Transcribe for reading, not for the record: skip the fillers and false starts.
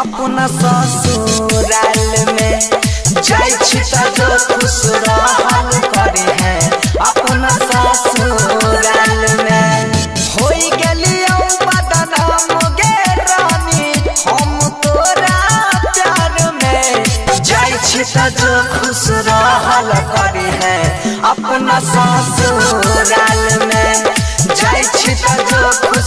अपना ससुराल में जाय छी त जो खुश रहल करे है अपना ससुराल में। होई गेलियो बदनाम गे रानी हम तोरा प्यार में जाय छी त जो खुश रहल करे है अपना ससुराल में जाय छी त जो खुश